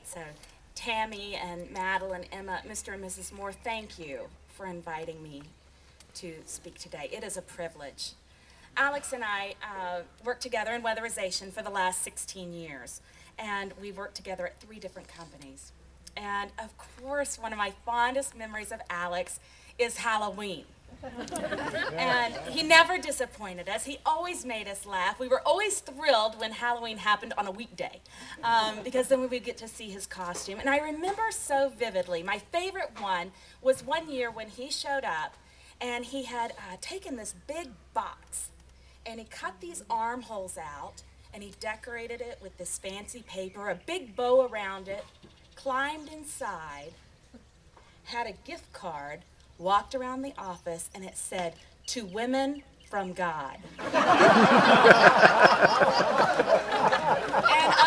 So Tammy and Madeline, Emma, Mr. and Mrs. Moore, thank you for inviting me to speak today. It is a privilege. Alex and I worked together in weatherization for the last 16 years, and we've worked together at 3 different companies. And of course, one of my fondest memories of Alex is Halloween. And he never disappointed us. He always made us laugh. We were always thrilled when Halloween happened on a weekday, because then we would get to see his costume. And I remember so vividly, my favorite one was one year when he showed up and he had taken this big box and he cut these armholes out and he decorated it with this fancy paper, a big bow around it, climbed inside, had a gift card, walked around the office, and it said, "To women from God." And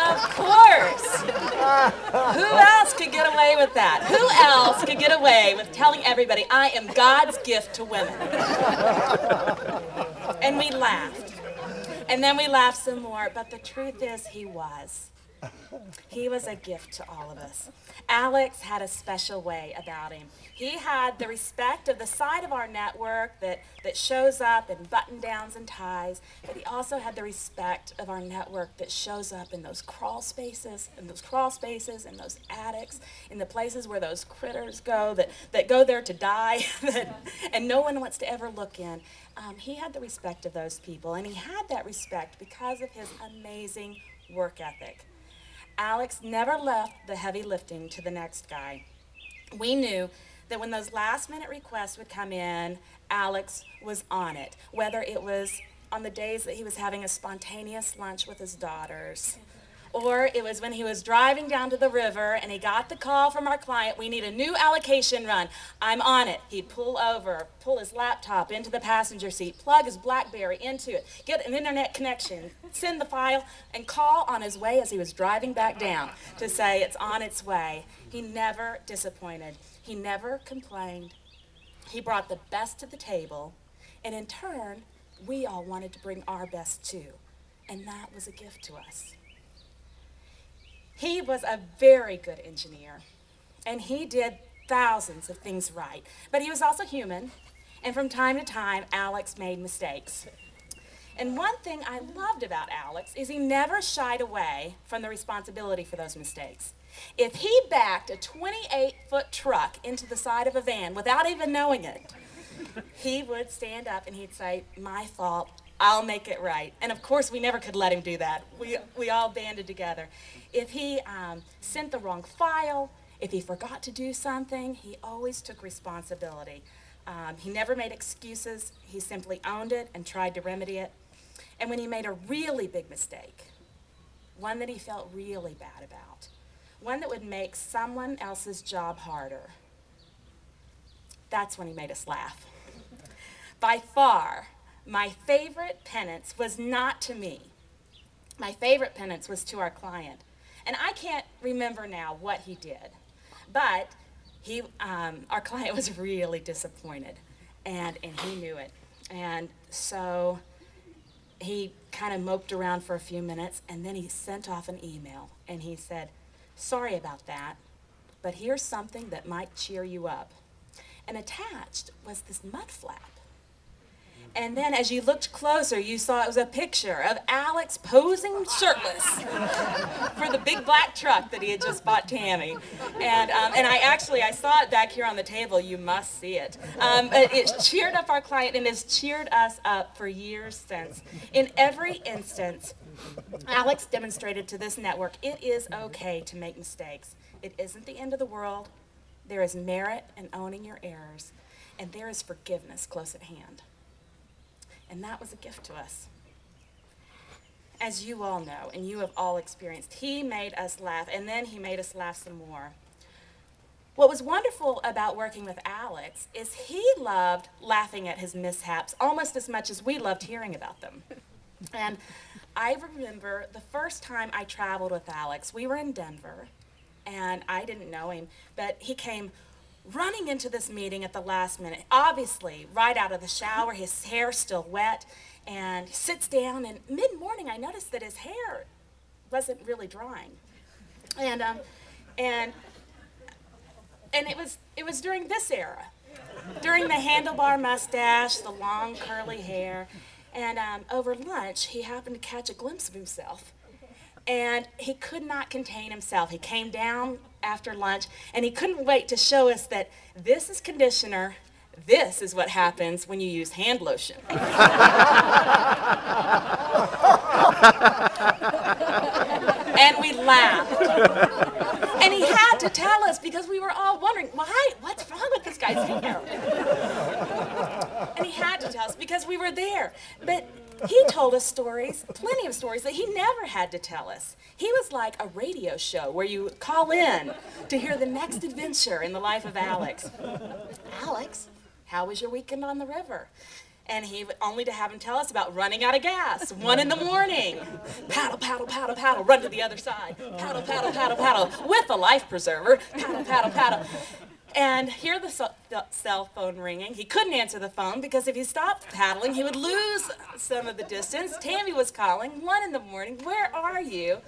of course, who else could get away with that? Who else could get away with telling everybody, I am God's gift to women? And we laughed. And then we laughed some more, but the truth is he was. He was a gift to all of us. Alex had a special way about him. He had the respect of the side of our network that shows up in button-downs and ties, but he also had the respect of our network that shows up in those crawl spaces, and those attics, in the places where those critters go, that go there to die, and no one wants to ever look in. He had the respect of those people, and he had that respect because of his amazing work ethic. Alex never left the heavy lifting to the next guy. We knew that when those last-minute requests would come in, Alex was on it, whether it was on the days that he was having a spontaneous lunch with his daughters, or it was when he was driving down to the river and he got the call from our client, we need a new allocation run. I'm on it. He'd pull over, pull his laptop into the passenger seat, plug his BlackBerry into it, get an internet connection, send the file, and call on his way as he was driving back down to say it's on its way. He never disappointed. He never complained. He brought the best to the table, and in turn, we all wanted to bring our best too, and that was a gift to us. He was a very good engineer, and he did thousands of things right. But he was also human, and from time to time, Alex made mistakes. And one thing I loved about Alex is he never shied away from the responsibility for those mistakes. If he backed a 28-foot truck into the side of a van without even knowing it, he would stand up and he'd say, "My fault, I'll make it right." And of course, we never could let him do that. We all banded together. If he sent the wrong file, if he forgot to do something, he always took responsibility. He never made excuses. He simply owned it and tried to remedy it. And when he made a really big mistake, one that he felt really bad about, one that would make someone else's job harder, that's when he made us laugh. By far, my favorite penance was not to me. My favorite penance was to our client. And I can't remember now what he did, but our client was really disappointed, and he knew it. And so he kind of moped around for a few minutes, and then he sent off an email, and he said, "Sorry about that, but here's something that might cheer you up." And attached was this mud flap. And then as you looked closer, you saw it was a picture of Alex posing shirtless for the big black truck that he had just bought Tammy. And I saw it back here on the table. You must see it. It cheered up our client and has cheered us up for years since. In every instance, Alex demonstrated to this network it is okay to make mistakes. It isn't the end of the world. There is merit in owning your errors, and there is forgiveness close at hand. And that was a gift to us. As you all know, and you have all experienced, he made us laugh, and then he made us laugh some more. What was wonderful about working with Alex is he loved laughing at his mishaps almost as much as we loved hearing about them. And I remember the first time I traveled with Alex, we were in Denver, and I didn't know him, but he came running into this meeting at the last minute, obviously right out of the shower, his hair still wet, and he sits down, and mid-morning I noticed that his hair wasn't really drying. And And it was during this era, during the handlebar mustache, the long curly hair, and over lunch he happened to catch a glimpse of himself, and he could not contain himself. He came down after lunch, and he couldn't wait to show us that this is conditioner. This is what happens when you use hand lotion. And we laughed. And he had to tell us because we were all wondering, why? What's wrong with this guy's hair? And he had to tell us because we were there. But he told us stories, plenty of stories, that he never had to tell us. He was like a radio show where you call in to hear the next adventure in the life of Alex. Alex, how was your weekend on the river? And he only to have him tell us about running out of gas, 1 in the morning. Paddle, paddle, paddle, paddle, run to the other side. Paddle, paddle, paddle, paddle, with a life preserver. Paddle, paddle, paddle. And hear the cell phone ringing. He couldn't answer the phone because if he stopped paddling, he would lose some of the distance. Tammy was calling, 1 in the morning, where are you?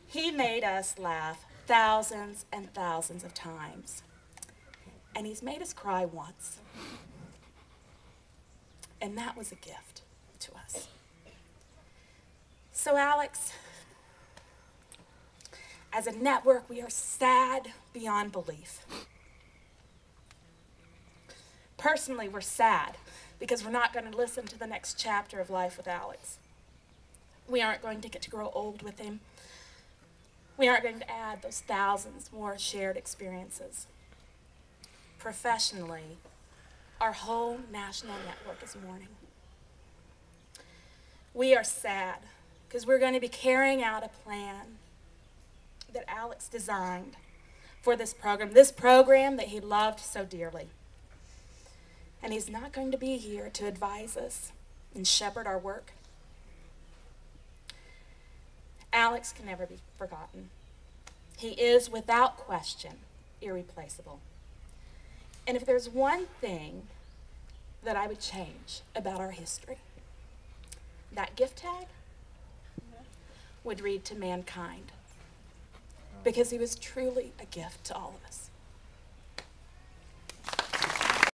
He made us laugh thousands and thousands of times. And he's made us cry once. And that was a gift to us. So Alex, as a network, we are sad beyond belief. Personally, we're sad because we're not going to listen to the next chapter of life with Alex. We aren't going to get to grow old with him. We aren't going to add those thousands more shared experiences. Professionally, our whole national network is mourning. We are sad because we're going to be carrying out a plan that Alex designed for this program that he loved so dearly. And he's not going to be here to advise us and shepherd our work. Alex can never be forgotten. He is, without question, irreplaceable. And if there's one thing that I would change about our history, that gift tag would read to mankind, because he was truly a gift to all of us.